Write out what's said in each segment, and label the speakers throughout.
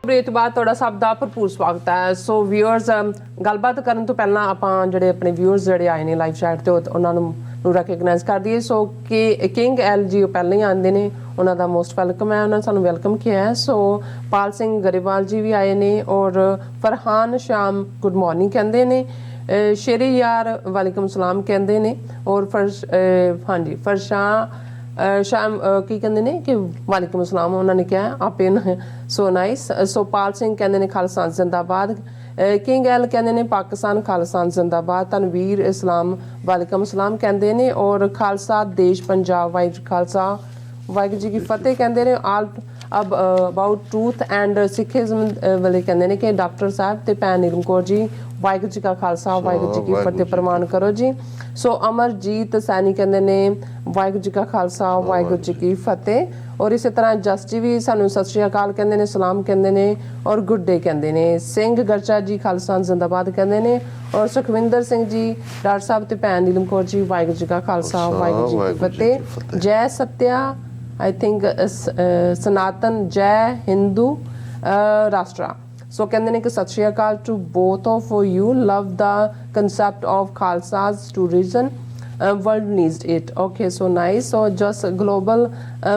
Speaker 1: Break ਤੋਂ ਬਾਅਦ ਤੁਹਾਡਾ ਸਭ ਦਾ ਭਰਪੂਰ ਸਵਾਗਤ ਹੈ। ਸੋ ਵਿਊਅਰਸ, ਗੱਲਬਾਤ ਕਰਨ ਤੋਂ ਪਹਿਲਾਂ ਆਪਾਂ ਜਿਹੜੇ ਆਪਣੇ ਵਿਊਅਰਸ ਜਿਹੜੇ ਆਏ ਨੇ ਲਾਈਵ ਚੈਟ ਤੇ ਉਹਨਾਂ ਨੂੰ ਰੈਕਗਨਾਈਜ਼ ਕਰ ਦਈਏ। ਸੋ ਕਿ ਕਿੰਗ ਐਲ ਜੀ ਉਹ ਪਹਿਲਾਂ ਹੀ ਆਉਂਦੇ ਨੇ, ਉਹਨਾਂ ਦਾ ਮੋਸਟ ਵੈਲਕਮ ਹੈ, ਉਹਨਾਂ ਨੇ ਸਾਨੂੰ ਵੈਲਕਮ ਕੀਤਾ ਹੈ। ਸੋ ਪਾਲ ਸਿੰਘ ਗਰੇਵਾਲ ਜੀ ਵੀ ਆਏ ਨੇ ਔਰ ਫਰਹਾਨ ਸ਼ਾਮ ਗੁੱਡ ਮਾਰਨਿੰਗ ਕਹਿੰਦੇ ਨੇ, ਸ਼ੇਰੀ ਯਾਰ ਵਾਲੇਕੁਮ ਸਲਾਮ ਕਹਿੰਦੇ ਨੇ ਔਰ ਹਾਂਜੀ ਸ਼ਾਮ ਕੀ ਕਹਿੰਦੇ ਨੇ ਕਿ ਵਾਲੇਕੁਮ ਅਸਲਾਮ ਉਹਨਾਂ ਨੇ ਕਿਹਾ ਆਪੇ। So nice. ਸੋ ਪਾਲ ਸਿੰਘ ਕਹਿੰਦੇ ਨੇ ਖਾਲਸਾ ਜ਼ਿੰਦਾਬਾਦ। ਕਿੰਗ ਐਲ ਕਹਿੰਦੇ ਨੇ ਪਾਕਿਸਤਾਨ ਖਾਲਸਾ ਜ਼ਿੰਦਾਬਾਦ। ਤਨਵੀਰ ਇਸਲਾਮ ਵਾਲੇਕੁਮ ਅਸਲਾਮ ਕਹਿੰਦੇ ਨੇ ਔਰ ਖਾਲਸਾ ਦੇਸ਼ ਪੰਜਾਬ ਵਾਹਿਗੁਰੂ ਖਾਲਸਾ ਵਾਹਿਗੁਰੂ ਜੀ ਕੀ ਫਤਿਹ ਕਹਿੰਦੇ ਨੇ। ਆਲ ਅਬਾਊਟ ਟਰੂਥ ਐਂਡ ਸਿੱਖਿਜ਼ਮ ਵਾਲੇ ਕਹਿੰਦੇ ਨੇ ਕਿ ਡਾਕਟਰ ਸਾਹਿਬ ਤੇ ਭੈਣ ਨੀਲਮ ਕੌਰ ਜੀ ਵਾਹਿਗੁਰੂ ਜੀ ਕਾ ਖਾਲਸਾ ਵਾਹਿਗੁਰੂ ਜੀ ਕੀ ਫਤਿਹ ਪ੍ਰਮਾਣ ਕਰੋ ਜੀ। ਸੋ ਅਮਰਜੀਤ ਸੈਣੀ ਕਹਿੰਦੇ ਨੇ ਵਾਹਿਗੁਰੂ ਜੀ ਕਾ ਖਾਲਸਾ ਵਾਹਿਗੁਰੂ ਜੀ ਕੀ ਫਤਿਹ। ਔਰ ਇਸੇ ਤਰ੍ਹਾਂ ਜਸ ਜੀ ਵੀ ਸਾਨੂੰ ਸਤਿ ਸ਼੍ਰੀ ਅਕਾਲ ਕਹਿੰਦੇ ਨੇ, ਸਲਾਮ ਕਹਿੰਦੇ ਨੇ ਔਰ ਗੁੱਡ ਡੇ ਕਹਿੰਦੇ ਨੇ। ਸਿੰਘ ਗਰਚਾ ਜੀ ਖਾਲਸਾ ਜ਼ਿੰਦਾਬਾਦ ਕਹਿੰਦੇ ਨੇ ਔਰ ਸੁਖਵਿੰਦਰ ਸਿੰਘ ਜੀ ਡਾਕਟਰ ਸਾਹਿਬ ਤੇ ਭੈਣ ਨੀਲਮ ਕੌਰ ਜੀ ਵਾਹਿਗੁਰੂ ਜੀ ਕਾ ਖਾਲਸਾ ਵਾਹਿਗੁਰੂ ਜੀ ਕੀ ਫਤਿਹ। ਜੈ ਸਤਿਆ I think Sanatan Jai Hindu Rashtra. So ਕਹਿੰਦੇ ਨੇ ਕਿ ਸਤਿ ਸ਼੍ਰੀ ਅਕਾਲ to both of you, love the concept of Khalsa's to reason world needs it. Okay, so nice. So just global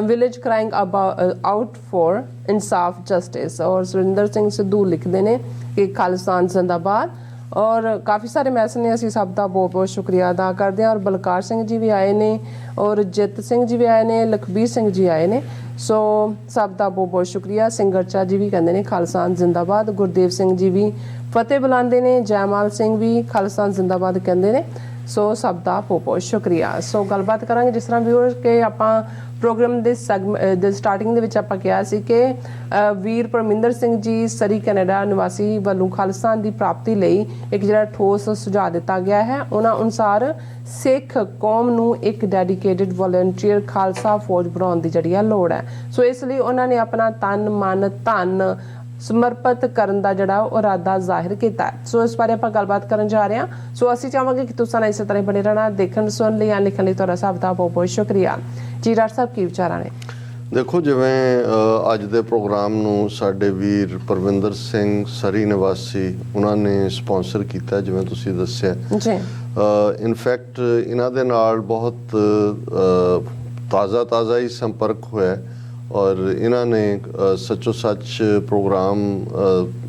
Speaker 1: village crying about out for insaf justice. और सुरिंदर सिंह सिद्धू लिखते ने कि खालिस्तान जिंदाबाद। और काफ़ी सारे मैसेज ने, ਅਸੀਂ ਸਭ ਦਾ ਬਹੁਤ ਬਹੁਤ ਸ਼ੁਕਰੀਆ ਅਦਾ ਕਰਦੇ ਹਾਂ। ਔਰ ਬਲਕਾਰ ਸਿੰਘ ਜੀ ਵੀ ਆਏ ਨੇ ਔਰ ਜਿੱਤ ਸਿੰਘ ਜੀ ਵੀ ਆਏ ਨੇ, ਲਖਬੀਰ ਸਿੰਘ ਜੀ ਆਏ ਨੇ। ਸੋ ਸਭ ਦਾ ਬਹੁਤ ਬਹੁਤ ਸ਼ੁਕਰੀਆ। ਸਿੰਘਰਚਾ ਜੀ ਵੀ ਕਹਿੰਦੇ ਨੇ ਖਾਲਸਾ ਜ਼ਿੰਦਾਬਾਦ। ਗੁਰਦੇਵ ਸਿੰਘ ਜੀ ਵੀ ਫਤਿਹ ਬੁਲਾਉਂਦੇ ਨੇ। ਜੈਮਾਲ ਸਿੰਘ ਵੀ ਖਾਲਸਾ ਜ਼ਿੰਦਾਬਾਦ ਕਹਿੰਦੇ ਨੇ। ਸੋ ਸਭ ਦਾ ਬਹੁਤ ਬਹੁਤ ਸ਼ੁਕਰੀਆ। ਸੋ ਗੱਲਬਾਤ ਕਰਾਂਗੇ ਜਿਸ ਤਰ੍ਹਾਂ ਵਿਊਅਰਸ ਕਿ ਆਪਾਂ ਪ੍ਰੋਗਰਾਮ ਦੇ ਸਟਾਰਟਿੰਗ ਦੇ ਵਿੱਚ ਆਪਾਂ ਕਿਹਾ ਸੀ ਕਿ ਵੀਰ ਪਰਮਿੰਦਰ ਸਿੰਘ ਜੀ ਸਰੀ ਕੈਨੇਡਾ ਨਿਵਾਸੀ ਵੱਲੋਂ ਖਾਲਿਸਤਾਨ ਦੀ ਪ੍ਰਾਪਤੀ ਲਈ ਇੱਕ ਜਿਹੜਾ ਠੋਸ ਸੁਝਾਅ ਦਿੱਤਾ ਗਿਆ ਹੈ। ਉਹਨਾਂ ਅਨੁਸਾਰ ਸਿੱਖ ਕੌਮ ਨੂੰ ਇੱਕ ਡੈਡੀਕੇਟਿਡ ਵੋਲੰਟੀਅਰ ਖਾਲਸਾ ਫੌਜ ਬਣਾਉਣ ਦੀ ਜਿਹੜੀ ਹੈ ਲੋੜ ਹੈ। ਸੋ ਇਸ ਲਈ ਉਹਨਾਂ ਨੇ ਆਪਣਾ ਤਨ ਮਨ ਧਨ ਸਮਰਪਿਤ ਕਰਨ ਦਾ ਜਿਹੜਾ ਉਹ ਇਰਾਦਾ ਜ਼ਾਹਿਰ ਕੀਤਾ ਹੈ। ਸੋ ਇਸ ਬਾਰੇ ਆਪਾਂ ਗੱਲਬਾਤ ਕਰਨ ਜਾ ਰਹੇ ਹਾਂ। ਸੋ ਅਸੀਂ ਚਾਹਾਂਗੇ ਕਿ ਤੁਸੀਂ ਨਾਲ ਇਸੇ ਤਰ੍ਹਾਂ ਬਣੇ ਰਹਿਣਾ। ਦੇਖਣ ਸੁਣਨ ਲਈ ਜਾਂ ਲਿਖਣ ਲਈ ਤੁਹਾਡਾ ਸਭ ਦਾ ਬਹੁਤ ਬਹੁਤ ਸ਼ੁਕਰੀਆ ਜੀ। ਡਾਕਟਰ ਸਾਹਿਬ ਕੀ ਵਿਚਾਰਾਂ ਨੇ?
Speaker 2: ਦੇਖੋ, ਜਿਵੇਂ ਅੱਜ ਦੇ ਪ੍ਰੋਗਰਾਮ ਨੂੰ ਸਾਡੇ ਵੀਰ ਪਰਵਿੰਦਰ ਸਿੰਘ ਸਰੀ ਨਿਵਾਸੀ ਉਹਨਾਂ ਨੇ ਸਪਾਂਸਰ ਕੀਤਾ, ਜਿਵੇਂ ਤੁਸੀਂ ਦੱਸਿਆ
Speaker 1: ਜੀ।
Speaker 2: ਇਨਫੈਕਟ ਇਹਨਾਂ ਦੇ ਨਾਲ ਬਹੁਤ ਤਾਜ਼ਾ ਹੀ ਸੰਪਰਕ ਹੋਇਆ ਔਰ ਇਹਨਾਂ ਨੇ ਸੱਚੋ ਸੱਚ ਪ੍ਰੋਗਰਾਮ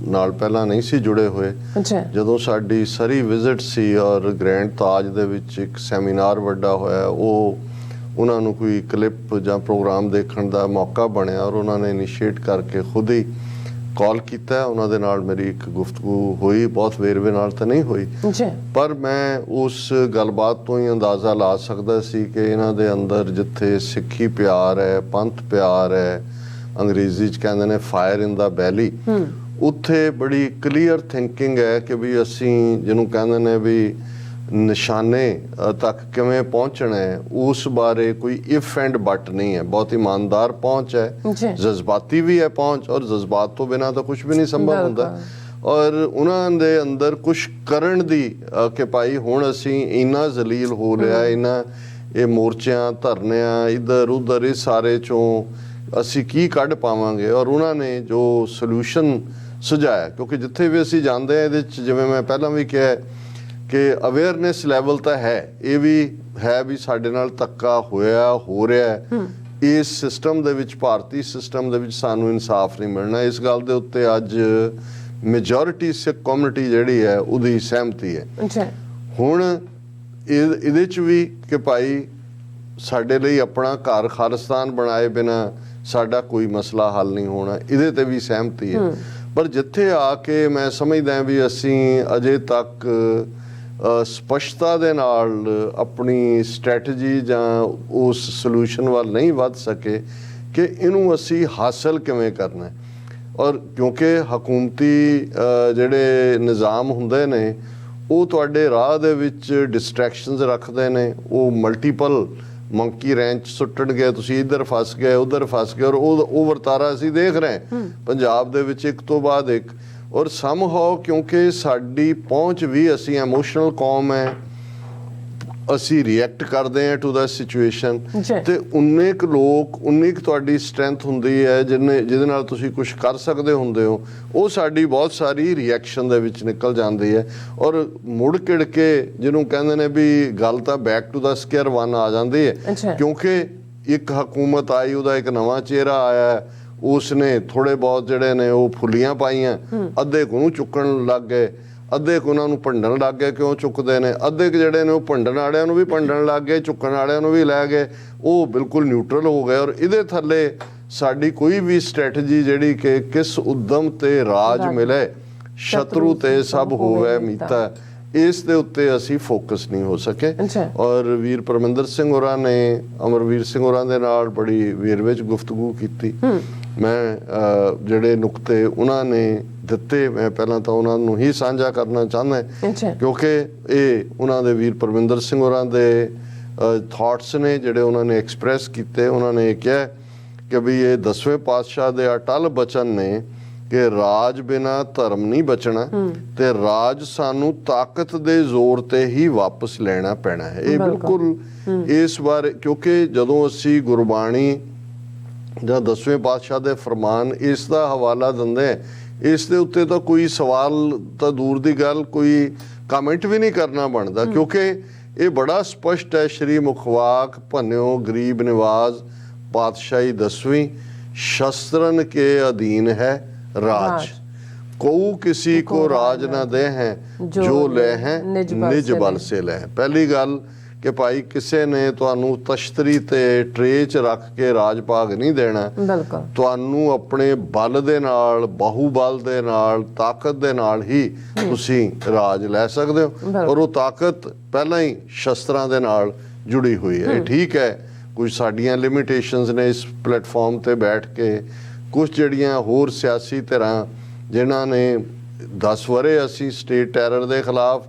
Speaker 2: ਨਾਲ ਪਹਿਲਾਂ ਨਹੀਂ ਸੀ ਜੁੜੇ ਹੋਏ। ਜਦੋਂ ਸਾਡੀ ਸਰੀ ਵਿਜ਼ਿਟ ਸੀ ਔਰ ਗ੍ਰੈਂਡ ਤਾਜ ਦੇ ਵਿੱਚ ਇੱਕ ਸੈਮੀਨਾਰ ਵੱਡਾ ਹੋਇਆ, ਉਹ ਉਹਨਾਂ ਨੂੰ ਕੋਈ ਕਲਿੱਪ ਜਾਂ ਪ੍ਰੋਗਰਾਮ ਦੇਖਣ ਦਾ ਮੌਕਾ ਬਣਿਆ ਔਰ ਉਹਨਾਂ ਨੇ ਇਨੀਸ਼ੀਏਟ ਕਰਕੇ ਖੁਦ ਹੀ ਕਾਲ ਕੀਤਾ। ਉਹਨਾਂ ਦੇ ਨਾਲ ਮੇਰੀ ਇੱਕ ਗੁਫ਼ਤਗੂ ਹੋਈ, ਬਹੁਤ ਵੇਰਵੇ ਨਾਲ ਤਾਂ ਨਹੀਂ ਹੋਈ ਪਰ ਮੈਂ ਉਸ ਗੱਲਬਾਤ ਤੋਂ ਹੀ ਅੰਦਾਜ਼ਾ ਲਾ ਸਕਦਾ ਸੀ ਕਿ ਇਹਨਾਂ ਦੇ ਅੰਦਰ ਜਿੱਥੇ ਸਿੱਖੀ ਪਿਆਰ ਹੈ, ਪੰਥ ਪਿਆਰ ਹੈ, ਅੰਗਰੇਜ਼ੀ 'ਚ ਕਹਿੰਦੇ ਨੇ ਫਾਇਰ ਇਨ ਦਾ ਬੈਲੀ, ਉੱਥੇ ਬੜੀ ਕਲੀਅਰ ਥਿੰਕਿੰਗ ਹੈ ਕਿ ਵੀ ਅਸੀਂ ਜਿਹਨੂੰ ਕਹਿੰਦੇ ਨੇ ਵੀ ਨਿਸ਼ਾਨੇ ਤੱਕ ਕਿਵੇਂ ਪਹੁੰਚਣਾ ਹੈ, ਉਸ ਬਾਰੇ ਕੋਈ ਇਫ ਐਂਡ ਬਟ ਨਹੀਂ ਹੈ। ਬਹੁਤ ਇਮਾਨਦਾਰ ਪਹੁੰਚ ਹੈ, ਜਜ਼ਬਾਤੀ ਵੀ ਹੈ ਪਹੁੰਚ, ਔਰ ਜਜ਼ਬਾਤ ਤੋਂ ਬਿਨਾਂ ਤਾਂ ਕੁਛ ਵੀ ਨਹੀਂ ਸੰਭਵ ਹੁੰਦਾ। ਔਰ ਉਹਨਾਂ ਦੇ ਅੰਦਰ ਕੁਛ ਕਰਨ ਦੀ ਕਿ ਭਾਈ ਹੁਣ ਅਸੀਂ ਇੰਨਾ ਜ਼ਲੀਲ ਹੋ ਲਿਆ, ਇਹ ਮੋਰਚਿਆਂ ਧਰਨਿਆਂ ਇੱਧਰ ਉੱਧਰ ਇਸ ਸਾਰੇ 'ਚੋਂ ਅਸੀਂ ਕੀ ਕੱਢ ਪਾਵਾਂਗੇ। ਔਰ ਉਹਨਾਂ ਨੇ ਜੋ ਸੋਲਿਊਸ਼ਨ ਸੁਝਾਇਆ, ਕਿਉਂਕਿ ਜਿੱਥੇ ਵੀ ਅਸੀਂ ਜਾਂਦੇ ਹਾਂ ਇਹਦੇ 'ਚ ਜਿਵੇਂ ਮੈਂ ਪਹਿਲਾਂ ਵੀ ਕਿਹਾ ਕਿ ਅਵੇਅਰਨੈਸ ਲੈਵਲ ਤਾਂ ਹੈ, ਇਹ ਵੀ ਹੈ ਵੀ ਸਾਡੇ ਨਾਲ ਧੱਕਾ ਹੋ ਰਿਹਾ ਇਸ ਸਿਸਟਮ ਦੇ ਵਿੱਚ, ਭਾਰਤੀ ਸਿਸਟਮ ਦੇ ਵਿੱਚ ਸਾਨੂੰ ਇਨਸਾਫ ਨਹੀਂ ਮਿਲਣਾ। ਇਸ ਗੱਲ ਦੇ ਉੱਤੇ ਅੱਜ ਮੈਜੋਰਿਟੀ ਸਿੱਖ ਕਮਿਊਨਿਟੀ ਜਿਹੜੀ ਹੈ ਉਹਦੀ ਸਹਿਮਤੀ ਹੈ। ਹੁਣ ਇਹਦੇ 'ਚ ਵੀ ਕਿ ਭਾਈ ਸਾਡੇ ਲਈ ਆਪਣਾ ਘਰ ਖਾਲਿਸਤਾਨ ਬਣਾਏ ਬਿਨਾਂ ਸਾਡਾ ਕੋਈ ਮਸਲਾ ਹੱਲ ਨਹੀਂ ਹੋਣਾ, ਇਹਦੇ 'ਤੇ ਵੀ ਸਹਿਮਤੀ ਹੈ। ਪਰ ਜਿੱਥੇ ਆ ਕੇ ਮੈਂ ਸਮਝਦਾ ਵੀ ਅਸੀਂ ਅਜੇ ਤੱਕ ਸਪਸ਼ਟਤਾ ਦੇ ਨਾਲ ਆਪਣੀ ਸਟ੍ਰੈਟਜੀ ਜਾਂ ਉਸ ਸੋਲਿਊਸ਼ਨ ਵੱਲ ਨਹੀਂ ਵੱਧ ਸਕੇ ਕਿ ਇਹਨੂੰ ਅਸੀਂ ਹਾਸਲ ਕਿਵੇਂ ਕਰਨਾ। ਔਰ ਕਿਉਂਕਿ ਹਕੂਮਤੀ ਜਿਹੜੇ ਨਿਜ਼ਾਮ ਹੁੰਦੇ ਨੇ ਉਹ ਤੁਹਾਡੇ ਰਾਹ ਦੇ ਵਿੱਚ ਡਿਸਟਰੈਕਸ਼ਨਸ ਰੱਖਦੇ ਨੇ, ਉਹ ਮਲਟੀਪਲ ਮੰਕੀ ਰੈਂਚ ਸੁੱਟਣਗੇ, ਤੁਸੀਂ ਇੱਧਰ ਫਸ ਗਏ ਉੱਧਰ ਫਸ ਗਏ। ਔਰ ਉਹ ਵਰਤਾਰਾ ਅਸੀਂ ਦੇਖ ਰਹੇ ਪੰਜਾਬ ਦੇ ਵਿੱਚ ਇੱਕ ਤੋਂ ਬਾਅਦ ਇੱਕ। ਔਰ ਸਮਹਾਓ ਕਿਉਂਕਿ ਸਾਡੀ ਪਹੁੰਚ ਵੀ, ਅਸੀਂ ਐਮੋਸ਼ਨਲ ਕੌਮ ਹੈ, ਅਸੀਂ ਰਿਐਕਟ ਕਰਦੇ ਹਾਂ ਟੂ ਦਾ ਸਿਚੁਏਸ਼ਨ,
Speaker 1: ਜੀ।
Speaker 2: ਤੇ ਉਨੇ ਕੁ ਲੋਕ, ਉਨੀ ਕੁ ਤੁਹਾਡੀ ਸਟਰੈਂਥ ਹੁੰਦੀ ਹੈ ਜਿਹਦੇ ਨਾਲ ਤੁਸੀਂ ਕੁਝ ਕਰ ਸਕਦੇ ਹੁੰਦੇ ਹੋ, ਉਹ ਸਾਡੀ ਬਹੁਤ ਸਾਰੀ ਰਿਐਕਸ਼ਨ ਦੇ ਵਿੱਚ ਨਿਕਲ ਜਾਂਦੀ ਹੈ। ਔਰ ਮੁੜ ਕਿੜ ਕੇ ਜਿਹਨੂੰ ਕਹਿੰਦੇ ਨੇ ਵੀ ਗੱਲ ਤਾਂ back to the square one ਆ ਜਾਂਦੀ ਹੈ, ਕਿਉਂਕਿ ਇੱਕ ਹਕੂਮਤ ਆਈ, ਉਹਦਾ ਇੱਕ ਨਵਾਂ ਚਿਹਰਾ ਆਇਆ, ਉਸਨੇ ਥੋੜੇ ਬਹੁਤ ਜਿਹੜੇ ਨੇ ਉਹ ਫੁੱਲੀਆਂ ਪਾਈਆਂ, ਅੱਧੇ ਕੁ ਨੂੰ ਚੁੱਕਣ ਲੱਗ ਗਏ, ਅੱਧੇ ਕੁ ਉਹਨਾਂ ਨੂੰ ਭੰਡਣ ਲੱਗ ਗਏ, ਕਿਉਂ ਚੁੱਕਦੇ ਨੇ, ਅੱਧੇ ਕੁ ਜਿਹੜੇ ਨੇ ਉਹ ਭੰਡਣ ਵਾਲਿਆਂ ਨੂੰ ਵੀ ਭੰਡਣ ਲੱਗ ਗਏ, ਚੁੱਕਣ ਵਾਲਿਆਂ ਨੂੰ ਵੀ ਲੈ ਗਏ, ਉਹ ਬਿਲਕੁਲ ਨਿਊਟਰਲ ਹੋ ਗਏ। ਔਰ ਇਹਦੇ ਥੱਲੇ ਸਾਡੀ ਕੋਈ ਵੀ ਸਟ੍ਰੈਟਜੀ ਜਿਹੜੀ ਕਿ ਕਿਸ ਉਦਮ ਤੇ ਰਾਜ ਮਿਲੇ, ਸ਼ਤਰੂ ਤੇ ਸਭ ਹੋਵੇ ਮੀਤਾ, ਇਸ ਦੇ ਉੱਤੇ ਅਸੀਂ ਫੋਕਸ ਨਹੀਂ ਹੋ ਸਕੇ। ਔਰ ਵੀਰ ਪਰਮਿੰਦਰ ਸਿੰਘ ਹੋਰਾਂ ਨੇ ਅਮਰਵੀਰ ਸਿੰਘ ਹੋਰਾਂ ਦੇ ਨਾਲ ਬੜੀ ਵੇਰਵੇ ਵਿੱਚ ਗੁਫ਼ਤਗੂ ਕੀਤੀ। ਮੈਂ ਜਿਹੜੇ ਨੁਕਤੇ ਉਹਨਾਂ ਨੇ ਦਿੱਤੇ, ਮੈਂ ਪਹਿਲਾਂ ਤਾਂ ਉਹਨਾਂ ਨੂੰ ਹੀ ਸਾਂਝਾ ਕਰਨਾ ਚਾਹੁੰਦਾ, ਕਿਉਂਕਿ ਇਹ ਉਹਨਾਂ ਦੇ ਵੀਰ ਪਰਮਿੰਦਰ ਸਿੰਘ ਹੋਰਾਂ ਦੇ ਥਾਟਸ ਨੇ ਜਿਹੜੇ ਉਹਨਾਂ ਨੇ ਐਕਸਪ੍ਰੈਸ ਕੀਤੇ। ਉਹਨਾਂ ਨੇ ਕਿਹਾ ਕਿ ਵੀ ਇਹ 10ਵੇਂ ਪਾਤਸ਼ਾਹ ਦੇ ਅਟਲ ਬਚਨ ਨੇ ਕਿ ਰਾਜ ਬਿਨਾ ਧਰਮ ਨਹੀਂ ਬਚਣਾ, ਤੇ ਰਾਜ ਸਾਨੂੰ ਤਾਕਤ ਦੇ ਜ਼ੋਰ ਤੇ ਹੀ ਵਾਪਸ ਲੈਣਾ ਪੈਣਾ ਹੈ। ਇਹ ਬਿਲਕੁਲ ਇਸ ਬਾਰੇ, ਕਿਉਂਕਿ ਜਦੋਂ ਅਸੀਂ ਗੁਰਬਾਣੀ ਜਾਂ 10ਵੇਂ ਪਾਤਸ਼ਾਹ ਦੇ ਫਰਮਾਨ ਇਸ ਦਾ ਹਵਾਲਾ ਦਿੰਦੇ, ਇਸ ਦੇ ਉੱਤੇ ਤਾਂ ਕੋਈ ਸਵਾਲ ਤਾਂ ਦੂਰ ਦੀ ਗੱਲ, ਕੋਈ ਕਮੈਂਟ ਵੀ ਨਹੀਂ ਕਰਨਾ ਬਣਦਾ, ਕਿਉਂਕਿ ਇਹ ਬੜਾ ਸਪਸ਼ਟ ਹੈ। ਸ਼੍ਰੀ ਮੁਖਵਾਕ ਭੰਨਿਓ ਗਰੀਬ ਨਿਵਾਜ਼ ਪਾਤਸ਼ਾਹੀ 10ਵੀਂ, ਸ਼ਸਤਰਨ ਕੇ ਅਧੀਨ ਹੈ ਰਾਜ, ਕਉ किसी को राज न दे हैं, जो ले हैं निज बल से ले। ਪਹਿਲੀ ਗੱਲ ਕਿ ਭਾਈ ਕਿਸੇ ਨੇ ਤੁਹਾਨੂੰ ਤਸ਼ਤਰੀ ਤੇ ਟਰੇ 'ਚ ਰੱਖ ਕੇ ਰਾਜ ਭਾਗ ਨਹੀਂ ਦੇਣਾ, ਤੁਹਾਨੂੰ ਆਪਣੇ ਬਲ ਦੇ ਨਾਲ, ਬਾਹੂਬਲ ਦੇ ਨਾਲ, ਤਾਕਤ ਦੇ ਨਾਲ ਹੀ ਤੁਸੀਂ ਰਾਜ ਲੈ ਸਕਦੇ ਹੋ। ਔਰ ਉਹ ਤਾਕਤ ਪਹਿਲਾਂ ਹੀ ਸ਼ਸਤਰਾਂ ਦੇ ਨਾਲ ਜੁੜੀ ਹੋਈ ਹੈ। ਠੀਕ ਹੈ, ਕੁਝ ਸਾਡੀਆਂ ਲਿਮਿਟੇਸ਼ਨਸ ਨੇ ਇਸ ਪਲੇਟਫਾਰਮ ਤੇ ਬੈਠ ਕੇ, ਕੁਝ ਜਿਹੜੀਆਂ ਹੋਰ ਸਿਆਸੀ ਧਿਰਾਂ ਜਿਨ੍ਹਾਂ ਨੇ 10 ਵਰੇ ਅਸੀਂ ਸਟੇਟ ਟੈਰਰ ਦੇ ਖਿਲਾਫ,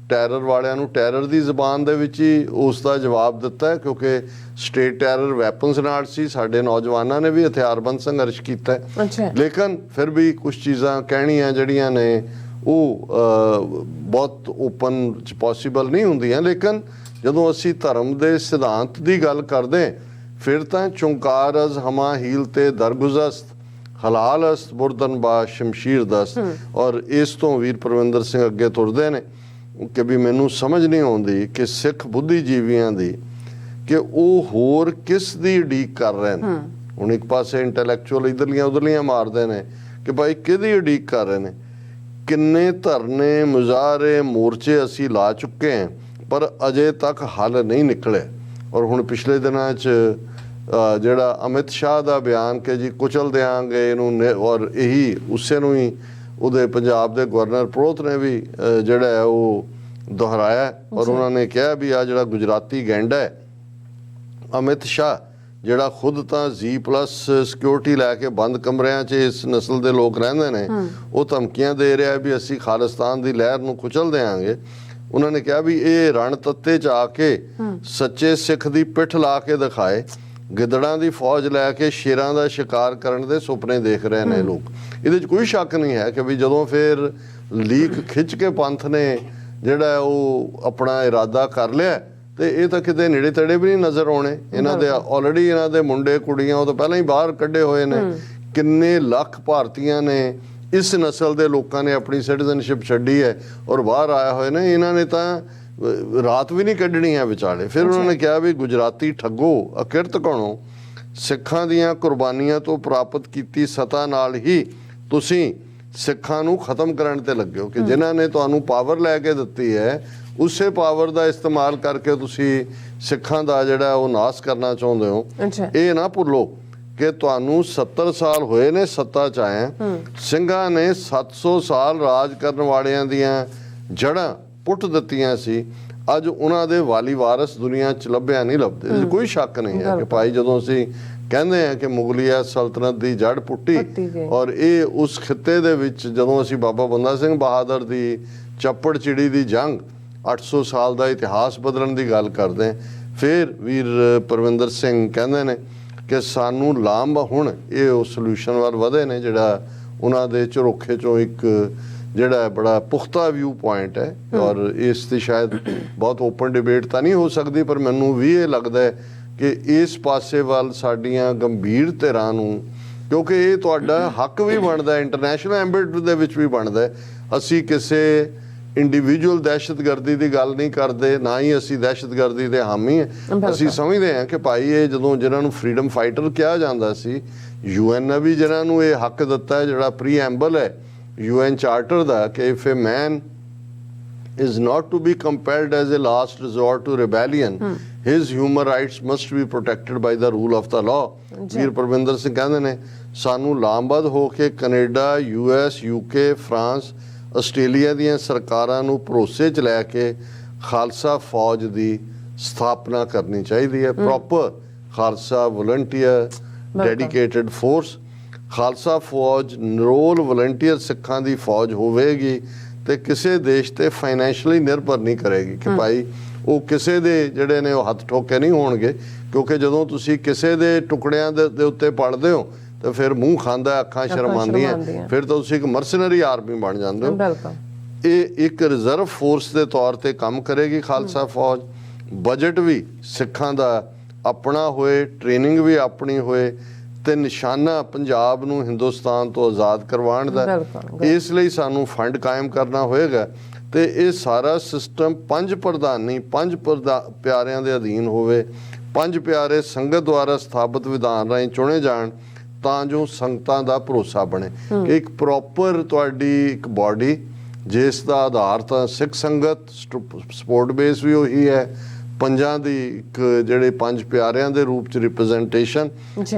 Speaker 2: ਟੈਰਰ ਵਾਲਿਆਂ ਨੂੰ ਟੈਰਰ ਦੀ ਜ਼ਬਾਨ ਦੇ ਵਿੱਚ ਹੀ ਉਸ ਦਾ ਜਵਾਬ ਦਿੱਤਾ ਹੈ, ਕਿਉਂਕਿ ਸਟੇਟ ਟੈਰਰ ਵੈਪਨਸ ਨਾਲ ਸੀ। ਸਾਡੇ ਨੌਜਵਾਨਾਂ ਨੇ ਵੀ ਹਥਿਆਰਬੰਦ ਸੰਘਰਸ਼ ਕੀਤਾ ਹੈ, ਲੇਕਿਨ ਫਿਰ ਵੀ ਕੁਝ ਚੀਜ਼ਾਂ ਕਹਿਣੀਆਂ ਜਿਹੜੀਆਂ ਨੇ ਉਹ ਬਹੁਤ ਓਪਨ ਚ ਪੋਸੀਬਲ ਨਹੀਂ ਹੁੰਦੀਆਂ। ਲੇਕਿਨ ਜਦੋਂ ਅਸੀਂ ਧਰਮ ਦੇ ਸਿਧਾਂਤ ਦੀ ਗੱਲ ਕਰਦੇ, ਫਿਰ ਤਾਂ ਚੁੰਕਾਰ ਅਜ਼ ਹਮਾ ਹੀਲ ਤੇ ਦਰਗੁਜ਼ਸਤ, ਹਲਾਲ ਅਸਤ ਬੁਰਦਨ ਬਾ ਸ਼ਮਸ਼ੀਰ ਦਸਤ। ਔਰ ਇਸ ਤੋਂ ਵੀਰ ਪਰਵਿੰਦਰ ਸਿੰਘ ਅੱਗੇ ਤੁਰਦੇ ਨੇ ਕਿ ਵੀ ਮੈਨੂੰ ਸਮਝ ਨਹੀਂ ਆਉਂਦੀ ਕਿ ਸਿੱਖ ਬੁੱਧੀਜੀਵੀਆਂ ਦੀ ਕਿ ਉਹ ਹੋਰ ਕਿਸ ਦੀ ਉਡੀਕ ਕਰ ਰਹੇ ਨੇ। ਹੁਣ ਇੱਕ ਪਾਸੇ ਇੰਟੈਲੈਕਚੁਅਲ ਇਧਰਲੀਆਂ ਉਧਰਲੀਆਂ ਮਾਰਦੇ ਨੇ ਕਿ ਭਾਈ ਕਿਹਦੀ ਉਡੀਕ ਕਰ ਰਹੇ ਨੇ। ਕਿੰਨੇ ਧਰਨੇ, ਮੁਜ਼ਾਹਰੇ, ਮੋਰਚੇ ਅਸੀਂ ਲਾ ਚੁੱਕੇ ਹਾਂ, ਪਰ ਅਜੇ ਤੱਕ ਹੱਲ ਨਹੀਂ ਨਿਕਲੇ। ਔਰ ਹੁਣ ਪਿਛਲੇ ਦਿਨਾਂ 'ਚ ਜਿਹੜਾ ਅਮਿਤ ਸ਼ਾਹ ਦਾ ਬਿਆਨ ਕਿ ਜੀ ਕੁਚਲ ਦਿਆਂਗੇ ਇਹਨੂੰ, ਔਰ ਇਹੀ ਉਸੇ ਨੂੰ ਹੀ ਉਹਦੇ ਪੰਜਾਬ ਦੇ ਗਵਰਨਰ ਪ੍ਰੋਤ ਨੇ ਵੀ ਜਿਹੜਾ ਹੈ ਉਹ ਦੁਹਰਾਇਆ। ਔਰ ਉਹਨਾਂ ਨੇ ਕਿਹਾ ਵੀ ਆ ਜਿਹੜਾ ਗੁਜਰਾਤੀ ਗੈਂਡਾ ਹੈ ਅਮਿਤ ਸ਼ਾਹ, ਜਿਹੜਾ ਖੁਦ ਤਾਂ G+ ਸਿਕਿਉਰਿਟੀ ਲੈ ਕੇ ਬੰਦ ਕਮਰਿਆਂ 'ਚ ਇਸ ਨਸਲ ਦੇ ਲੋਕ ਰਹਿੰਦੇ ਨੇ, ਉਹ ਧਮਕੀਆਂ ਦੇ ਰਿਹਾ ਵੀ ਅਸੀਂ ਖਾਲਿਸਤਾਨ ਦੀ ਲਹਿਰ ਨੂੰ ਕੁਚਲ ਦਿਆਂਗੇ। ਉਹਨਾਂ ਨੇ ਕਿਹਾ ਵੀ ਇਹ ਰਣ ਤੱਤੇ 'ਚ ਆ ਕੇ ਸੱਚੇ ਸਿੱਖ ਦੀ ਪਿੱਠ ਲਾ ਕੇ ਦਿਖਾਏ, ਗਿੱਦੜਾਂ ਦੀ ਫੌਜ ਲੈ ਕੇ ਸ਼ੇਰਾਂ ਦਾ ਸ਼ਿਕਾਰ ਕਰਨ ਦੇ ਸੁਪਨੇ ਦੇਖ ਰਹੇ ਨੇ ਲੋਕ। ਇਹਦੇ 'ਚ ਕੋਈ ਸ਼ੱਕ ਨਹੀਂ ਹੈ ਕਿ ਵੀ ਜਦੋਂ ਫਿਰ ਲੀਕ ਖਿੱਚ ਕੇ ਪੰਥ ਨੇ ਜਿਹੜਾ ਉਹ ਆਪਣਾ ਇਰਾਦਾ ਕਰ ਲਿਆ, ਤੇ ਇਹ ਤਾਂ ਕਿਤੇ ਨੇੜੇ ਤੇੜੇ ਵੀ ਨਹੀਂ ਨਜ਼ਰ ਆਉਣੇ। ਇਹਨਾਂ ਦੇ ਆਲਰੇਡੀ ਇਹਨਾਂ ਦੇ ਮੁੰਡੇ ਕੁੜੀਆਂ ਉਹ ਤਾਂ ਪਹਿਲਾਂ ਹੀ ਬਾਹਰ ਕੱਢੇ ਹੋਏ ਨੇ। ਕਿੰਨੇ ਲੱਖ ਭਾਰਤੀਆਂ ਨੇ, ਇਸ ਨਸਲ ਦੇ ਲੋਕਾਂ ਨੇ ਆਪਣੀ ਸਿਟੀਜ਼ਨਸ਼ਿਪ ਛੱਡੀ ਹੈ ਔਰ ਬਾਹਰ ਆਏ ਹੋਏ ਨੇ। ਇਹਨਾਂ ਨੇ ਤਾਂ ਰਾਤ ਵੀ ਨਹੀਂ ਕੱਢਣੀ ਹੈ ਵਿਚਾਲੇ। ਫਿਰ ਉਹਨਾਂ ਨੇ ਕਿਹਾ ਵੀ ਗੁਜਰਾਤੀ ਠੱਗੋ, ਅਕਿਰਤ ਕਣੋ, ਸਿੱਖਾਂ ਦੀਆਂ ਕੁਰਬਾਨੀਆਂ ਤੋਂ ਪ੍ਰਾਪਤ ਕੀਤੀ ਸਤਾ ਨਾਲ ਹੀ ਤੁਸੀਂ ਸਿੱਖਾਂ ਨੂੰ ਖਤਮ ਕਰਨ ਤੇ ਲੱਗੇ ਹੋ, ਕਿ ਜਿਨ੍ਹਾਂ ਨੇ ਤੁਹਾਨੂੰ ਪਾਵਰ ਲੈ ਕੇ ਦਿੱਤੀ ਹੈ ਉਸੇ ਪਾਵਰ ਦਾ ਇਸਤੇਮਾਲ ਕਰਕੇ ਤੁਸੀਂ ਸਿੱਖਾਂ ਦਾ ਜਿਹੜਾ ਉਹ ਨਾਸ ਕਰਨਾ ਚਾਹੁੰਦੇ ਹੋ। ਇਹ ਨਾ ਭੁੱਲੋ ਕਿ ਤੁਹਾਨੂੰ 70 ਸਾਲ ਹੋਏ ਨੇ ਸੱਤਾ 'ਚ ਆਏ। ਸਿੰਘਾਂ ਨੇ 700 ਸਾਲ ਰਾਜ ਕਰਨ ਵਾਲਿਆਂ ਦੀਆਂ ਜੜ੍ਹਾਂ ਪੁੱਟ ਦਿੱਤੀਆਂ ਸੀ। ਅੱਜ ਉਹਨਾਂ ਦੇ ਵਾਲੀ ਵਾਰਸ ਦੁਨੀਆ 'ਚ ਲੱਭਿਆ ਨਹੀਂ ਲੱਭਦੇ। ਕੋਈ ਸ਼ੱਕ ਨਹੀਂ ਹੈ ਕਿ ਭਾਈ ਜਦੋਂ ਅਸੀਂ ਕਹਿੰਦੇ ਆ ਕਿ ਮੁਗਲੀਆ ਸਲਤਨਤ ਦੀ ਜੜ ਪੁੱਟੀ, ਔਰ ਇਹ ਉਸ ਖਿੱਤੇ ਦੇ ਵਿੱਚ ਜਦੋਂ ਅਸੀਂ ਬਾਬਾ ਬੰਦਾ ਸਿੰਘ ਬਹਾਦਰ ਦੀ ਚੱਪੜ ਚਿੜੀ ਦੀ ਜੰਗ 800 ਸਾਲ ਦਾ ਇਤਿਹਾਸ ਬਦਲਣ ਦੀ ਗੱਲ ਕਰਦੇ ਹਾਂ, ਫਿਰ ਵੀਰ ਪਰਵਿੰਦਰ ਸਿੰਘ ਕਹਿੰਦੇ ਨੇ ਕਿ ਸਾਨੂੰ ਲਾਂਭ ਹੁਣ ਇਹ ਉਹ ਸੋਲੂਸ਼ਨ ਵੱਲ ਵਧੇ ਨੇ ਜਿਹੜਾ ਉਹਨਾਂ ਦੇ ਝਰੋਖੇ 'ਚੋਂ ਇੱਕ ਜਿਹੜਾ ਬੜਾ ਪੁਖਤਾ ਵਿਊ ਪੁਆਇੰਟ ਹੈ ਔਰ ਇਸ ਤੇ ਸ਼ਾਇਦ ਬਹੁਤ ਓਪਨ ਡਿਬੇਟ ਤਾਂ ਨਹੀਂ ਹੋ ਸਕਦੀ, ਪਰ ਮੈਨੂੰ ਵੀ ਇਹ ਲੱਗਦਾ ਹੈ ਕਿ ਇਸ ਪਾਸੇ ਵੱਲ ਸਾਡੀਆਂ ਗੰਭੀਰ ਧਿਰਾਂ ਨੂੰ, ਕਿਉਂਕਿ ਇਹ ਤੁਹਾਡਾ ਹੱਕ ਵੀ ਬਣਦਾ, ਇੰਟਰਨੈਸ਼ਨਲ ਐਂਬੈਸਡ ਦੇ ਵਿੱਚ ਵੀ ਬਣਦਾ। ਅਸੀਂ ਕਿਸੇ ਇੰਡੀਵਿਜੂਅਲ ਦਹਿਸ਼ਤਗਰਦੀ ਦੀ ਗੱਲ ਨਹੀਂ ਕਰਦੇ, ਨਾ ਹੀ ਅਸੀਂ ਦਹਿਸ਼ਤਗਰਦੀ ਦੇ ਹਾਮੀ ਹਾਂ। ਅਸੀਂ ਸਮਝਦੇ ਹਾਂ ਕਿ ਭਾਈ ਇਹ ਜਦੋਂ ਜਿਹਨਾਂ ਨੂੰ ਫਰੀडम ਫਾਈਟਰ ਕਿਹਾ ਜਾਂਦਾ ਸੀ, UN ਨੇ ਵੀ ਜਿਹਨਾਂ ਨੂੰ ਇਹ ਹੱਕ ਦਿੱਤਾ ਹੈ, ਜਿਹੜਾ ਪ੍ਰੀਐਂਬਲ ਹੈ UN ਚਾਰਟਰ ਦਾ, ਕਿ if A man is not to be compelled as a last resort to rebellion, his human rights must be protected by the rule of the law। ਵੀਰ ਪਰਵਿੰਦਰ ਸਿੰਘ ਕਹਿੰਦੇ ਨੇ ਸਾਨੂੰ ਲਾਮਬੱਧ ਹੋ ਕੇ Canada, US, UK, France, Australia ਦੀਆਂ ਸਰਕਾਰਾਂ ਨੂੰ ਭਰੋਸੇ 'ਚ ਲੈ ਕੇ ਖਾਲਸਾ ਫੌਜ ਦੀ ਸਥਾਪਨਾ ਕਰਨੀ ਚਾਹੀਦੀ ਹੈ। Proper Khalsa volunteer dedicated force, Khalsa ਫੌਜ ਨਿਰੋਲ ਵਲੰਟੀਅਰ ਸਿੱਖਾਂ ਦੀ ਫੌਜ ਹੋਵੇਗੀ ਤੇ ਕਿਸੇ ਦੇਸ਼ ਤੇ ਫਾਈਨੈਂਸ਼ੀਅਲੀ ਨਿਰਭਰ ਨਹੀਂ ਕਰੇਗੀ ਕਿ ਭਾਈ ਉਹ ਕਿਸੇ ਦੇ ਜਿਹੜੇ ਨੇ ਉਹ ਹੱਥ ਠੋਕੇ ਨਹੀਂ ਹੋਣਗੇ, ਕਿਉਂਕਿ ਜਦੋਂ ਤੁਸੀਂ ਕਿਸੇ ਦੇ ਟੁਕੜਿਆਂ ਦੇ ਉੱਤੇ ਪੜਦੇ ਹੋ ਤੇ ਫਿਰ ਮੂੰਹ ਖਾਂਦਾ, ਅੱਖਾਂ ਸ਼ਰਮਾਉਂਦੀਆਂ, ਫਿਰ ਤਾਂ ਤੁਸੀਂ ਇੱਕ ਮਰਸਨਰੀ ਆਰਮੀ ਬਣ ਜਾਂਦੇ ਹੋ। ਇਹ ਇੱਕ ਰਿਜ਼ਰਵ ਫੋਰਸ ਦੇ ਤੌਰ ਤੇ ਕੰਮ ਕਰੇਗੀ ਖਾਲਸਾ ਫੌਜ। ਬਜਟ ਵੀ ਸਿੱਖਾਂ ਦਾ ਆਪਣਾ ਹੋਏ, ਟ੍ਰੇਨਿੰਗ ਵੀ ਆਪਣੀ ਹੋਏ ਤੇ ਨਿਸ਼ਾਨਾ ਪੰਜਾਬ ਨੂੰ ਹਿੰਦੁਸਤਾਨ ਤੋਂ ਆਜ਼ਾਦ ਕਰਵਾਉਣ ਦਾ। ਇਸ ਲਈ ਸਾਨੂੰ ਫੰਡ ਕਾਇਮ ਕਰਨਾ ਹੋਏਗਾ ਤੇ ਇਹ ਸਾਰਾ ਸਿਸਟਮ ਪੰਜ ਪਿਆਰਿਆਂ ਦੇ ਅਧੀਨ ਹੋਵੇ। ਪੰਜ ਪਿਆਰੇ ਸੰਗਤ ਦੁਆਰਾ ਸਥਾਪਿਤ ਵਿਧਾਨ ਰਾਹੀਂ ਚੁਣੇ ਜਾਣ ਤਾਂ ਜੋ ਸੰਗਤਾਂ ਦਾ ਭਰੋਸਾ ਬਣੇ ਕਿ ਇੱਕ ਪ੍ਰੋਪਰ ਤੁਹਾਡੀ ਇੱਕ ਬਾਡੀ, ਜਿਸ ਦਾ ਆਧਾਰ ਤਾਂ ਸਿੱਖ ਸੰਗਤ, ਸਪੋਰਟ ਬੇਸ ਵੀ ਉਹੀ ਹੈ, ਪੰਜਾਂ ਦੀ ਇੱਕ ਜਿਹੜੇ ਪੰਜ ਪਿਆਰਿਆਂ ਦੇ ਰੂਪ ਚ ਰਿਪਰੈਜ਼ੈਂਟੇਸ਼ਨ।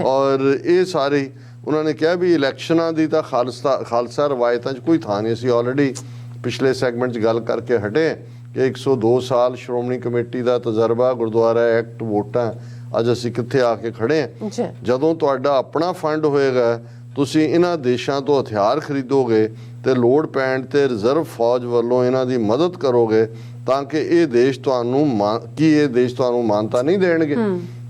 Speaker 2: ਔਰ ਇਹ ਸਾਰੇ ਉਹਨਾਂ ਨੇ ਕਿਹਾ ਵੀ ਇਲੈਕਸ਼ਨਾਂ ਦੀ ਤਾਂ ਖਾਲਸਾ ਰਵਾਇਤਾਂ 'ਚ ਕੋਈ ਥਾਂ ਨਹੀਂ। ਅਸੀਂ ਆਲਰੇਡੀ ਪਿਛਲੇ ਸੈਗਮੈਂਟ 'ਚ ਗੱਲ ਕਰਕੇ ਹਟੇ ਕਿ 102 ਸਾਲ ਸ਼੍ਰੋਮਣੀ ਕਮੇਟੀ ਦਾ ਤਜਰਬਾ, ਗੁਰਦੁਆਰਾ ਐਕਟ, ਵੋਟਾਂ, ਅੱਜ ਅਸੀਂ ਕਿੱਥੇ ਆ ਕੇ ਖੜੇ ਹਾਂ। ਜਦੋਂ ਤੁਹਾਡਾ ਆਪਣਾ ਫੰਡ ਹੋਏਗਾ, ਤੁਸੀਂ ਇਹਨਾਂ ਦੇਸ਼ਾਂ ਤੋਂ ਹਥਿਆਰ ਖਰੀਦੋਗੇ ਤੇ ਲੋੜ ਪੈਣ ਤੇ ਰਿਜ਼ਰਵ ਫੌਜ ਵੱਲੋਂ ਇਹਨਾਂ ਦੀ ਮਦਦ ਕਰੋਗੇ ਤਾਂ ਕਿ ਇਹ ਦੇਸ਼ ਤੁਹਾਨੂੰ ਮਾਨਤਾ ਨਹੀਂ ਦੇਣਗੇ।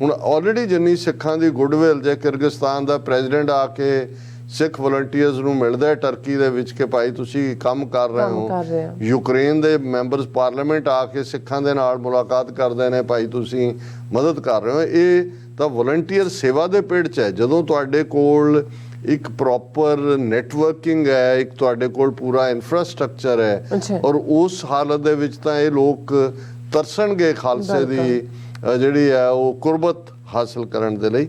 Speaker 2: ਹੁਣ ਆਲਰੇਡੀ ਜਿੰਨੀ ਸਿੱਖਾਂ ਦੀ ਗੁੱਡਵਿਲ, ਜੇ ਕਿਰਗਿਸਤਾਨ ਦਾ ਪ੍ਰੈਜ਼ੀਡੈਂਟ ਆ ਕੇ ਸਿੱਖ ਵਲੰਟੀਅਰਸ ਨੂੰ ਮਿਲਦਾ ਹੈ ਟਰਕੀ ਦੇ ਵਿੱਚ ਕਿ ਭਾਈ ਤੁਸੀਂ ਕੰਮ ਕਰ ਰਹੇ ਹੋ, ਯੂਕਰੇਨ ਦੇ ਮੈਂਬਰਸ ਪਾਰਲੀਮੈਂਟ ਆ ਕੇ ਸਿੱਖਾਂ ਦੇ ਨਾਲ ਮੁਲਾਕਾਤ ਕਰਦੇ ਨੇ, ਭਾਈ ਤੁਸੀਂ ਮਦਦ ਕਰ ਰਹੇ ਹੋ। ਇਹ ਤਾਂ ਵਲੰਟੀਅਰ ਸੇਵਾ ਦੇ ਪਿੜ 'ਚ ਹੈ। ਜਦੋਂ ਤੁਹਾਡੇ ਕੋਲ ਇੱਕ ਪ੍ਰੋਪਰ ਨੈਟਵਰਕਿੰਗ ਹੈ, ਇੱਕ ਤੁਹਾਡੇ ਕੋਲ ਪੂਰਾ ਇਨਫਰਾਸਟ੍ਰਕਚਰ ਹੈ, ਔਰ ਉਸ ਹਾਲਤ ਦੇ ਵਿੱਚ ਤਾਂ ਇਹ ਲੋਕ ਤਰਸਣਗੇ ਖਾਲਸੇ ਦੀ ਜਿਹੜੀ ਹੈ ਉਹ ਕੁਰਬਤ ਹਾਸਲ ਕਰਨ ਦੇ ਲਈ।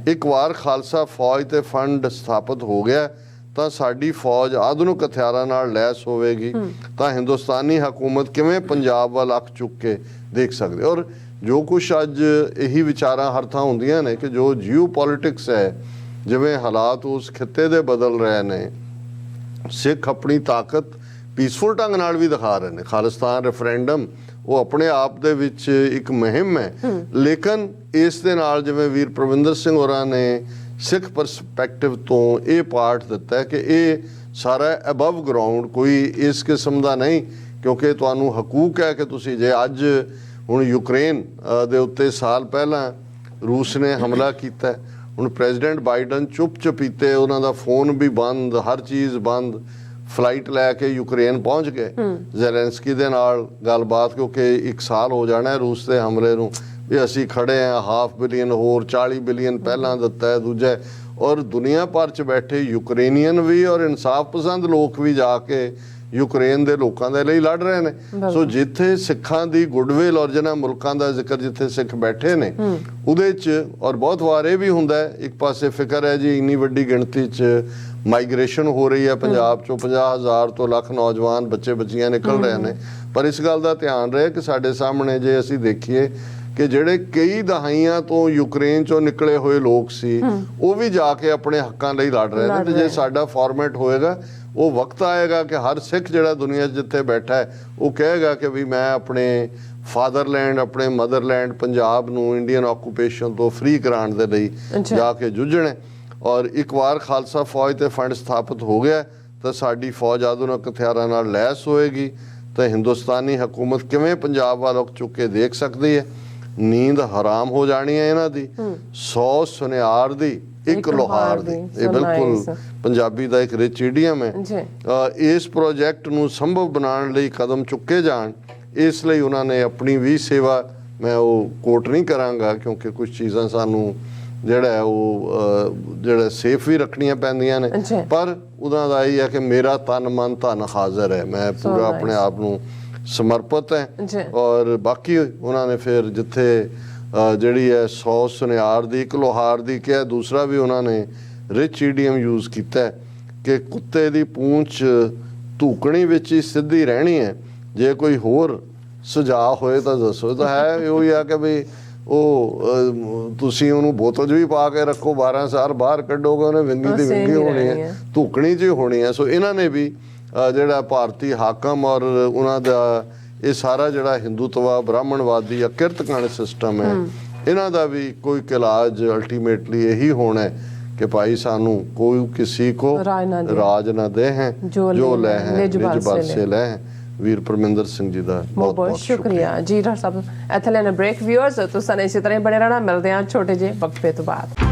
Speaker 2: ਇੱਕ ਵਾਰ ਖਾਲਸਾ ਫੌਜ ਤੇ ਫੰਡ ਸਥਾਪਿਤ ਹੋ ਗਿਆ ਤਾਂ ਸਾਡੀ ਫੌਜ ਆਧੁਨਿਕ ਹਥਿਆਰਾਂ ਨਾਲ ਲੈਸ ਹੋਵੇਗੀ ਤਾਂ ਹਿੰਦੁਸਤਾਨੀ ਹਕੂਮਤ ਕਿਵੇਂ ਪੰਜਾਬ ਵੱਲ ਅੱਖ ਚੁੱਕ ਕੇ ਦੇਖ ਸਕਦੇ। ਔਰ ਜੋ ਕੁਛ ਅੱਜ ਇਹੀ ਵਿਚਾਰਾਂ ਹਰ ਥਾਂ ਹੁੰਦੀਆਂ ਨੇ ਕਿ ਜੋ ਜੀਓ ਪੋਲਿਟਿਕਸ ਹੈ, ਜਿਵੇਂ ਹਾਲਾਤ ਉਸ ਖਿੱਤੇ ਦੇ ਬਦਲ ਰਹੇ ਨੇ, ਸਿੱਖ ਆਪਣੀ ਤਾਕਤ ਪੀਸਫੁਲ ਢੰਗ ਨਾਲ ਵੀ ਦਿਖਾ ਰਹੇ ਨੇ। ਖਾਲਿਸਤਾਨ ਰੈਫਰੈਂਡਮ ਉਹ ਆਪਣੇ ਆਪ ਦੇ ਵਿੱਚ ਇੱਕ ਮੁਹਿੰਮ ਹੈ, ਲੇਕਿਨ ਇਸ ਦੇ ਨਾਲ ਜਿਵੇਂ ਵੀਰ ਪ੍ਰਵਿੰਦਰ ਸਿੰਘ ਹੋਰਾਂ ਨੇ ਸਿੱਖ ਪਰਸਪੈਕਟਿਵ ਤੋਂ ਇਹ ਪਾਰਟ ਦਿੱਤਾ ਹੈ ਕਿ ਇਹ ਸਾਰਾ ਅਬਵ ਗਰਾਊਂਡ, ਕੋਈ ਇਸ ਕਿਸਮ ਦਾ ਨਹੀਂ, ਕਿਉਂਕਿ ਤੁਹਾਨੂੰ ਹਕੂਕ ਹੈ ਕਿ ਤੁਸੀਂ ਜੇ ਅੱਜ ਹੁਣ ਯੂਕਰੇਨ ਦੇ ਉੱਤੇ ਸਾਲ ਪਹਿਲਾਂ ਰੂਸ ਨੇ ਹਮਲਾ ਕੀਤਾ, ਹੁਣ ਪ੍ਰੈਜ਼ੀਡੈਂਟ ਬਾਈਡਨ ਚੁੱਪ-ਚਪੀਤੇ, ਉਹਨਾਂ ਦਾ ਫੋਨ ਵੀ ਬੰਦ, ਹਰ ਚੀਜ਼ ਬੰਦ, ਫਲਾਈਟ ਲੈ ਕੇ ਯੂਕਰੇਨ ਪਹੁੰਚ ਗਏ ਜ਼ੈਲੈਂਸਕੀ ਦੇ ਨਾਲ ਗੱਲਬਾਤ, ਕਿਉਂਕਿ 1 ਸਾਲ ਹੋ ਜਾਣਾ ਰੂਸ ਦੇ ਹਮਲੇ ਨੂੰ, ਵੀ ਅਸੀਂ ਖੜੇ ਹਾਂ, 500 ਬਿਲੀਅਨ ਹੋਰ 40 ਬਿਲੀਅਨ ਪਹਿਲਾਂ ਦਿੱਤਾ ਹੈ ਦੂਜਾ। ਔਰ ਦੁਨੀਆ ਭਰ 'ਚ ਬੈਠੇ ਯੂਕਰੇਨੀਅਨ ਵੀ ਔਰ ਇਨਸਾਫ ਪਸੰਦ ਲੋਕ ਵੀ ਜਾ ਕੇ ਯੂਕਰੇਨ ਦੇ ਲੋਕਾਂ ਦੇ ਲਈ ਲੜ ਰਹੇ ਨੇ। ਸੋ ਜਿੱਥੇ ਸਿੱਖਾਂ ਦੀ ਗੁੱਡਵਿਲ ਔਰ ਜਿਹਨਾਂ ਮੁਲਕਾਂ ਦਾ ਜ਼ਿਕਰ ਜਿੱਥੇ ਸਿੱਖ ਬੈਠੇ ਨੇ ਉਹਦੇ 'ਚ, ਔਰ ਬਹੁਤ ਵਾਰ ਇਹ ਵੀ ਹੁੰਦਾ ਇੱਕ ਪਾਸੇ ਫਿਕਰ ਹੈ ਜੀ ਇੰਨੀ ਵੱਡੀ ਗਿਣਤੀ 'ਚ ਮਾਈਗ੍ਰੇਸ਼ਨ ਹੋ ਰਹੀ ਹੈ ਪੰਜਾਬ 'ਚੋਂ, 50,000 ਤੋਂ ਲੱਖ ਨੌਜਵਾਨ ਬੱਚੇ ਬੱਚੀਆਂ ਨਿਕਲ ਰਹੇ ਨੇ, ਪਰ ਇਸ ਗੱਲ ਦਾ ਧਿਆਨ ਰਹੇ ਕਿ ਸਾਡੇ ਸਾਹਮਣੇ ਜੇ ਅਸੀਂ ਦੇਖੀਏ ਕਿ ਜਿਹੜੇ ਕਈ ਦਹਾਈਆਂ ਤੋਂ ਯੂਕਰੇਨ 'ਚੋਂ ਨਿਕਲੇ ਹੋਏ ਲੋਕ ਸੀ ਉਹ ਵੀ ਜਾ ਕੇ ਆਪਣੇ ਹੱਕਾਂ ਲਈ ਲੜ ਰਹੇ ਨੇ। ਤੇ ਜੇ ਸਾਡਾ ਫਾਰਮੈਟ ਹੋਏਗਾ, ਉਹ ਵਕਤ ਆਏਗਾ ਕਿ ਹਰ ਸਿੱਖ ਜਿਹੜਾ ਦੁਨੀਆ 'ਚ ਜਿੱਥੇ ਬੈਠਾ ਹੈ ਉਹ ਕਹੇਗਾ ਕਿ ਵੀ ਮੈਂ ਆਪਣੇ ਫਾਦਰਲੈਂਡ, ਆਪਣੇ ਮਦਰਲੈਂਡ ਪੰਜਾਬ ਨੂੰ ਇੰਡੀਅਨ ਆਕੂਪੇਸ਼ਨ ਤੋਂ ਫ੍ਰੀ ਕਰਾਉਣ ਦੇ ਲਈ ਜਾ ਕੇ ਜੂਝਣਾ। ਔਰ ਇੱਕ ਵਾਰ ਖਾਲਸਾ ਫੌਜ ਤੇ ਫੰਡ ਸਥਾਪਿਤ ਹੋ ਗਿਆ ਤਾਂ ਸਾਡੀ ਫੌਜ ਆਧੁਨਿਕ ਹਥਿਆਰਾਂ ਨਾਲ ਲੈਸ ਹੋਏਗੀ ਤਾਂ ਹਿੰਦੁਸਤਾਨੀ ਹਕੂਮਤ ਕਿਵੇਂ ਪੰਜਾਬ ਵੱਲ ਚੁੱਕ ਕੇ ਦੇਖ ਸਕਦੀ ਹੈ। ਨੀਂਦ ਹਰਾਮ ਹੋ ਜਾਣੀ ਹੈ ਇਹਨਾਂ ਦੀ। 100 ਸੁਨਿਆਰ ਦੀ ਇੱਕ ਲੋਹਾਰ ਦੀ। ਇਹ ਬਿਲਕੁਲ ਪੰਜਾਬੀ ਦਾ ਇੱਕ ਰਿਚ ਈਡੀਅਮ ਹੈ
Speaker 1: ਜੀ।
Speaker 2: ਇਸ ਪ੍ਰੋਜੈਕਟ ਨੂੰ ਸੰਭਵ ਬਣਾਉਣ ਲਈ ਕਦਮ ਚੁੱਕੇ ਜਾਣ, ਇਸ ਲਈ ਉਹਨਾਂ ਨੇ ਆਪਣੀ ਵੀ ਸੇਵਾ, ਮੈਂ ਉਹ ਕੋਟ ਨਹੀਂ ਕਰਾਂਗਾ ਕਿਉਂਕਿ ਕੁਝ ਚੀਜ਼ਾਂ ਸਾਨੂੰ ਜਿਹੜਾ ਹੈ ਉਹ ਜਿਹੜਾ ਸੇਫ ਵੀ ਰੱਖਣੀਆਂ ਪੈਂਦੀਆਂ ਨੇ, ਪਰ ਉਹਨਾਂ ਦਾ ਇਹ ਹੈ ਕਿ ਮੇਰਾ ਤਨ ਮਨ ਧਨ ਹਾਜ਼ਰ ਹੈ, ਮੈਂ ਪੂਰਾ ਆਪਣੇ ਆਪ ਨੂੰ ਸਮਰਪਿਤ ਹੈ। ਔਰ ਬਾਕੀ ਉਹਨਾਂ ਨੇ ਫਿਰ ਜਿੱਥੇ ਜਿਹੜੀ ਹੈ 100 ਸੁਨਿਆਰ ਦੀ, ਇੱਕ ਲੋਹਾਰ ਦੀ ਕਿਹਾ, ਦੂਸਰਾ ਵੀ ਉਹਨਾਂ ਨੇ ਰਿਚ ਈਡੀਅਮ ਯੂਜ਼ ਕੀਤਾ ਕਿ ਕੁੱਤੇ ਦੀ ਪੂੰਛ ਧੂਕਣੀ ਵਿੱਚ ਹੀ ਸਿੱਧੀ ਰਹਿਣੀ ਹੈ, ਜੇ ਕੋਈ ਹੋਰ ਸੁਝਾਅ ਹੋਏ ਤਾਂ ਦੱਸੋ। ਤਾਂ ਹੈ ਉਹੀ ਆ ਕਿ ਵੀ ਉਹ ਤੁਸੀਂ ਉਹਨੂੰ ਬੋਤਲ 'ਚ ਵੀ ਪਾ ਕੇ ਰੱਖੋ, 12 ਸਾਲ ਬਾਹਰ ਕੱਢੋਗੇ ਉਹਨੇ ਵਿੰਗੀ ਦੀ ਵਿੰਗੀ ਹੋਣੀ ਹੈ, ਧੂਕਣੀ 'ਚ ਹੋਣੀ ਹੈ। ਸੋ ਇਹਨਾਂ ਨੇ ਵੀ ਜਿਹੜਾ ਭਾਰਤੀ ਹਾਕਮ ਔਰ ਉਹਨਾਂ ਦਾ ਇਹ ਸਾਰਾ ਜਿਹੜਾ ਹਿੰਦੂਤਵਾ ਬ੍ਰਾਹਮਣਵਾਦੀ ਜਾਂ ਕਿਰਤਕਣ ਸਿਸਟਮ ਹੈ, ਇਹਨਾਂ ਦਾ ਵੀ ਕੋਈ ਇਲਾਜ ਅਲਟੀਮੇਟਲੀ ਇਹੀ ਹੋਣਾ ਹੈ ਕਿ ਭਾਈ ਸਾਨੂੰ ਕੋਈ ਕਿਸੇ ਕੋ ਰਾਜ ਨਾ ਦੇ ਹੈ, ਜੋ ਲੈ ਹੈ ਨਿਜ ਬਲ ਸੇ ਲੈ ਹੈ। ਵੀਰ ਪਰਮਿੰਦਰ ਸਿੰਘ ਜੀ ਦਾ ਬਹੁਤ ਬਹੁਤ
Speaker 1: ਸ਼ੁਕਰੀਆ ਜੀ। ਡਾਕਟਰ ਸਾਹਿਬ ਇੱਥੇ ਲੈਣਾ ਬ੍ਰੇਕ। ਵਿਊਅਰਸ ਤੁਸੀਂ ਇਸੇ ਤਰ੍ਹਾਂ ਬਣੇ ਰਹਿਣਾ, ਮਿਲਦੇ ਹਾਂ ਛੋਟੇ ਜਿਹੇ ਵਕਫੇ ਤੋਂ ਬਾਅਦ।